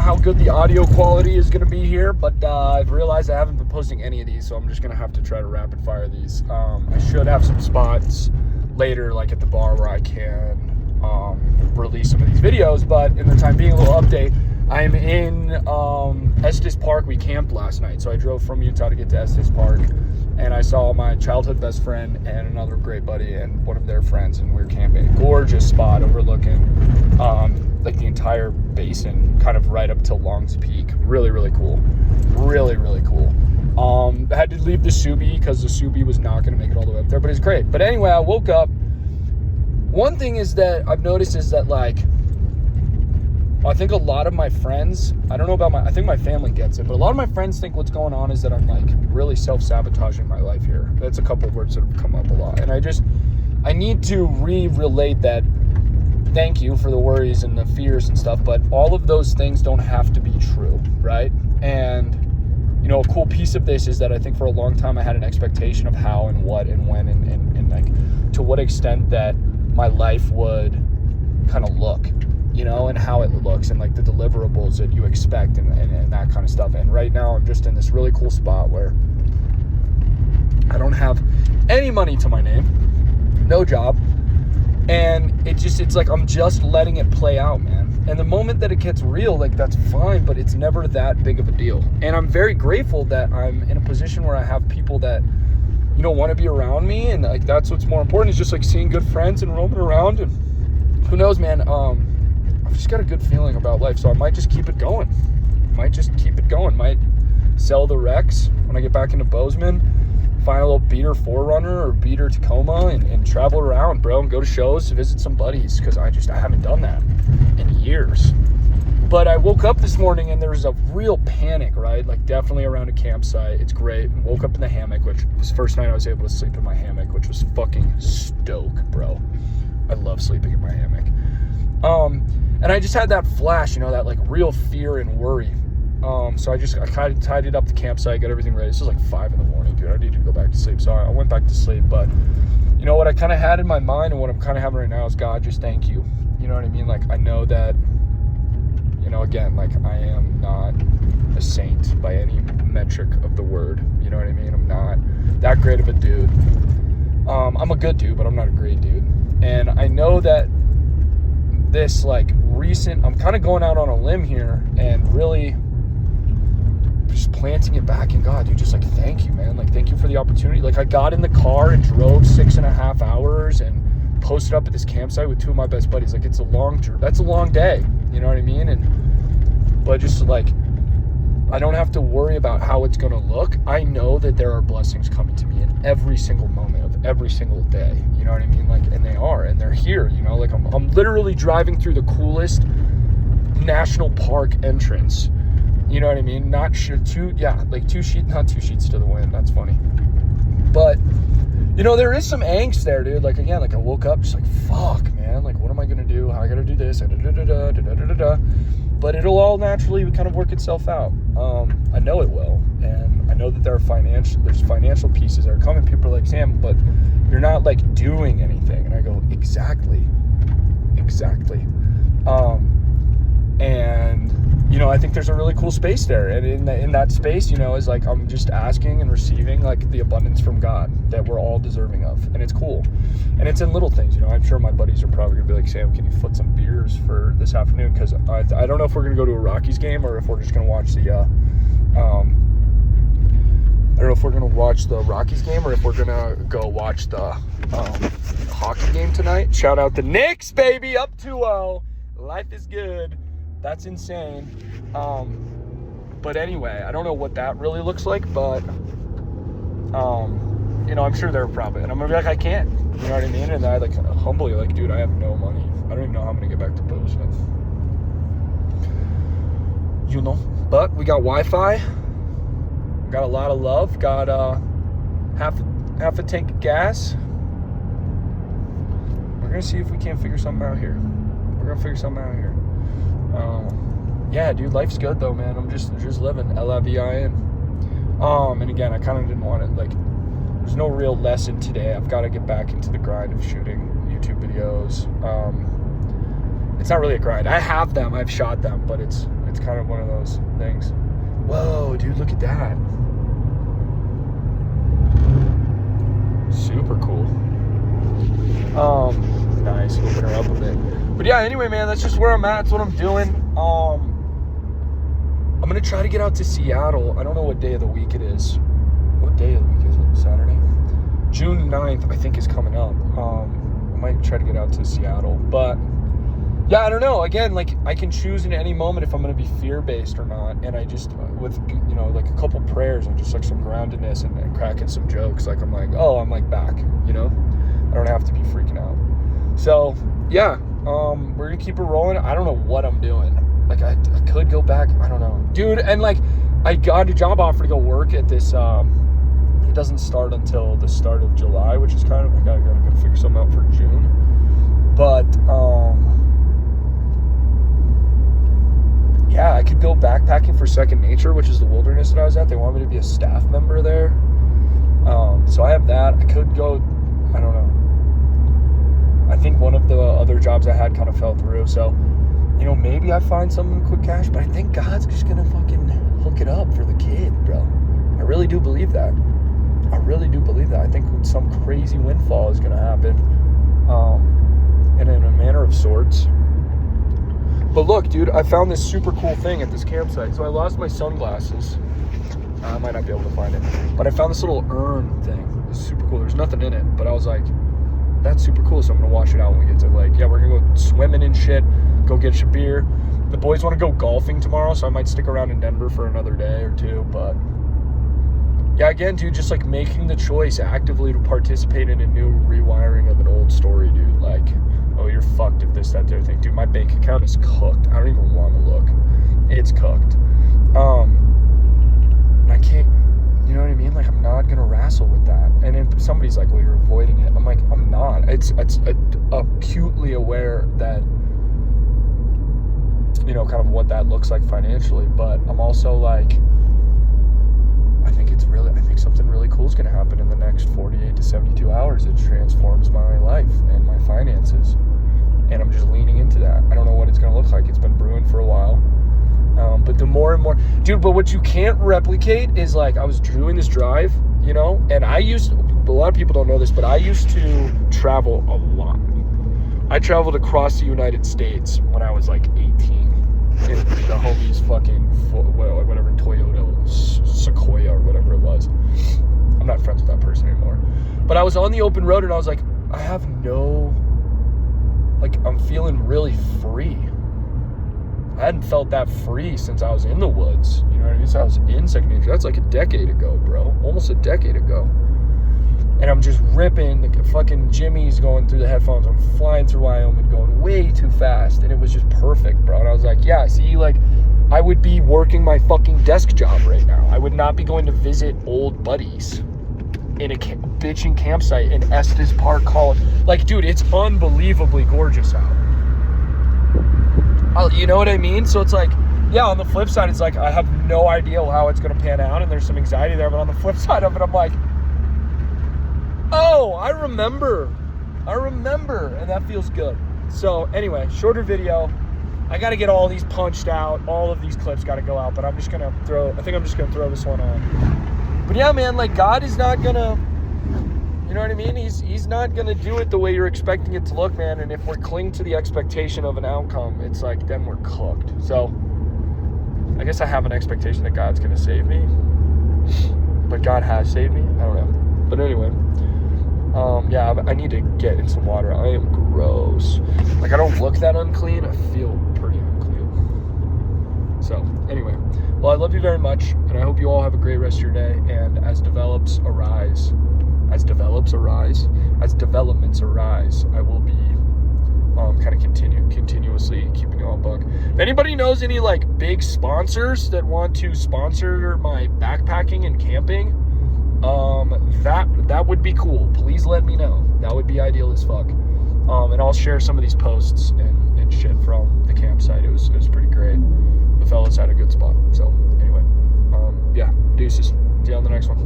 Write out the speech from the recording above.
how good the audio quality is going to be here, but I've realized I haven't been posting any of these, so I'm just going to have to try to rapid fire these. I should have some spots later, like at the bar, where I can release some of these videos, but in the time being, a little update. I'm in Estes Park. We camped last night, so I drove from Utah to get to Estes Park, and I saw my childhood best friend and another great buddy and one of their friends, and we were camping. Gorgeous spot overlooking like the entire basin, kind of right up to Long's Peak. Really, really cool. Really, really cool. I had to leave the Subi because the Subi was not going to make it all the way up there, but it's great. But anyway, I woke up. One thing is that I've noticed is that, like, I think a lot of my friends, I don't know about I think my family gets it, but a lot of my friends think what's going on is that I'm, like, really self-sabotaging my life here. That's a couple of words that have come up a lot. And I need to relate that. Thank you for the worries and the fears and stuff, but all of those things don't have to be true, right? And, you know, a cool piece of this is that I think for a long time I had an expectation of how and what and when and like to what extent that my life would kind of look, you know, and how it looks and like the deliverables that you expect and that kind of stuff. And right now I'm just in this really cool spot where I don't have any money to my name, no job. And it's like I'm just letting it play out, man. And the moment that it gets real, like, that's fine, but it's never that big of a deal. And I'm very grateful that I'm in a position where I have people that, you know, want to be around me. And, like, that's what's more important, is just, like, seeing good friends and roaming around. And who knows, man, I've just got a good feeling about life. So I might just keep it going. Might sell the Rex when I get back into Bozeman. Find a little beater 4Runner or beater Tacoma and travel around, bro, and go to shows to visit some buddies, because I haven't done that in years. But I woke up this morning and there was a real panic, right? Like, definitely around a campsite. It's great. Woke up in the hammock, which was the first night I was able to sleep in my hammock, which was fucking stoke, bro. I love sleeping in my hammock. And I just had that flash, you know, that, like, real fear and worry. So I kind of tidied up the campsite, got everything ready. This was like 5 a.m, dude. I needed to go back to sleep. So I went back to sleep. But, you know, what I kind of had in my mind and what I'm kind of having right now is, God, just thank you. You know what I mean? Like, I know that, you know, again, like, I am not a saint by any metric of the word. You know what I mean? I'm not that great of a dude. I'm a good dude, but I'm not a great dude. And I know that this, like, I'm kind of going out on a limb here and really just planting it back in God, dude. Just, like, thank you, man. Like, thank you for the opportunity. Like, I got in the car and drove 6.5 hours and posted up at this campsite with 2 of my best buddies. Like, that's a long day, you know what I mean? But just, like, I don't have to worry about how it's going to look. I know that there are blessings coming to me in every single moment of every single day, you know what I mean? Like, and they're here, you know? Like, I'm literally driving through the coolest national park entrance. You know what I mean? Not sure, not 2 sheets to the wind. That's funny. But, you know, there is some angst there, dude. Like, again, like, I woke up just like, fuck, man. Like, what am I going to do? How I got to do this? But it'll all naturally kind of work itself out. I know it will. And I know that there's financial pieces that are coming. People are like, Sam, but you're not, like, doing anything. And I go, exactly. And, you know, I think there's a really cool space there. And in that space, you know, is like, I'm just asking and receiving, like, the abundance from God that we're all deserving of. And it's cool. And it's in little things, you know. I'm sure my buddies are probably going to be like, Sam, can you foot some beers for this afternoon? Because I don't know if we're going to go to a Rockies game or if we're just going to watch the, I don't know if we're going to watch the Rockies game or if we're going to go watch the hockey game tonight. Shout out the Knicks, baby, up 2-0. Life is good. That's insane. But anyway, I don't know what that really looks like, but, you know, I'm sure they're probably, and I'm gonna be like, I can't, you know what I mean? And I, like, humbly, like, dude, I have no money. I don't even know how I'm gonna get back to Bozeman. You know, but we got Wi-Fi, got a lot of love, got, half a tank of gas. We're gonna see if we can't figure something out here. Yeah, dude, life's good though, man. I'm just living L-I-V-I-N. And again, I kind of didn't want it, like, there's no real lesson today. I've got to get back into the grind of shooting YouTube videos. It's not really a grind. I have them, I've shot them, but it's it's kind of one of those things. Whoa, dude, look at that. Super cool. Nice, open her up a bit. But yeah, anyway, man, that's just where I'm at. That's what I'm doing. I'm gonna try to get out to Seattle. I don't know what day of the week it is. What day of the week is it? Saturday? June 9th, I think, is coming up. I might try to get out to Seattle. But yeah, I don't know. Again, like, I can choose in any moment if I'm gonna be fear-based or not. And I just, with, you know, like a couple prayers and just like some groundedness and cracking some jokes, like, I'm like, oh, I'm like back, you know? I don't have to be freaking out. So yeah, we're gonna keep it rolling. I don't know what I'm doing. Like, I could go back. I don't know, dude. And like, I got a job offer to go work at this. It doesn't start until the start of July, which is kind of, I gotta figure something out for June. But yeah, I could go backpacking for Second Nature, which is the wilderness that I was at. They want me to be a staff member there. So I have that. I could go. I don't know. I think one of the other jobs I had kind of fell through. So, you know, maybe I find something quick cash, but I think God's just going to fucking hook it up for the kid, bro. I really do believe that. I really do believe that. I think some crazy windfall is going to happen, and in a manner of sorts. But look, dude, I found this super cool thing at this campsite. So I lost my sunglasses. I might not be able to find it, but I found this little urn thing. It's super cool. There's nothing in it, but I was like, that's super cool. So I'm gonna wash it out when we get to, like, yeah, we're gonna go swimming and shit, go get your beer. The boys want to go golfing tomorrow, so I might stick around in Denver for another day or two. But yeah, again, dude, just like making the choice actively to participate in a new rewiring of an old story, dude. Like, oh, you're fucked if this, that, the other thing. Dude, my bank account is cooked. I don't even want to look. It's cooked. And I can't, you know what I mean? Like, I'm not going to wrestle with that. And if somebody's like, well, you're avoiding it. I'm like, I'm not. It's acutely aware that, you know, kind of what that looks like financially. But I'm also like, I think something really cool is going to happen in the next 48 to 72 hours. It transforms my life and my finances. And I'm just leaning into that. I don't know what it's going to look like. It's been brewing for a while. But the more and more, dude, but what you can't replicate is, like, I was doing this drive, you know, and a lot of people don't know this, but I used to travel a lot. I traveled across the United States when I was like 18 in the homie's fucking, whatever, Toyota Sequoia or whatever it was. I'm not friends with that person anymore. But I was on the open road and I was like, I'm feeling really free. I hadn't felt that free since I was in the woods. You know what I mean? So I was in Second Nature. That's like a decade ago, bro. Almost a decade ago. And I'm just ripping the fucking Jimmy's going through the headphones. I'm flying through Wyoming going way too fast. And it was just perfect, bro. And I was like, yeah, see, like, I would be working my fucking desk job right now. I would not be going to visit old buddies in a bitching campsite in Estes Park College. Like, dude, it's unbelievably gorgeous out. You know what I mean? So it's like, yeah, on the flip side, it's like, I have no idea how it's going to pan out, and there's some anxiety there. But on the flip side of it, I'm like, oh, I remember, and that feels good. So anyway, shorter video. I got to get all these punched out. All of these clips got to go out, but I'm just going to throw this one on. But yeah, man, like, God is not going to, you know what I mean? He's not going to do it the way you're expecting it to look, man. And if we cling to the expectation of an outcome, it's like, then we're cooked. So I guess I have an expectation that God's going to save me, but God has saved me. I don't know. But anyway, yeah, I need to get in some water. I am gross. Like, I don't look that unclean. I feel pretty unclean. So anyway, well, I love you very much, and I hope you all have a great rest of your day. And as developments arise, I will be kind of continuously keeping you on book. If anybody knows any, like, big sponsors that want to sponsor my backpacking and camping, that would be cool. Please let me know. That would be ideal as fuck. And I'll share some of these posts and shit from the campsite. It was pretty great. The fellas had a good spot. So anyway, yeah, deuces. See you on the next one.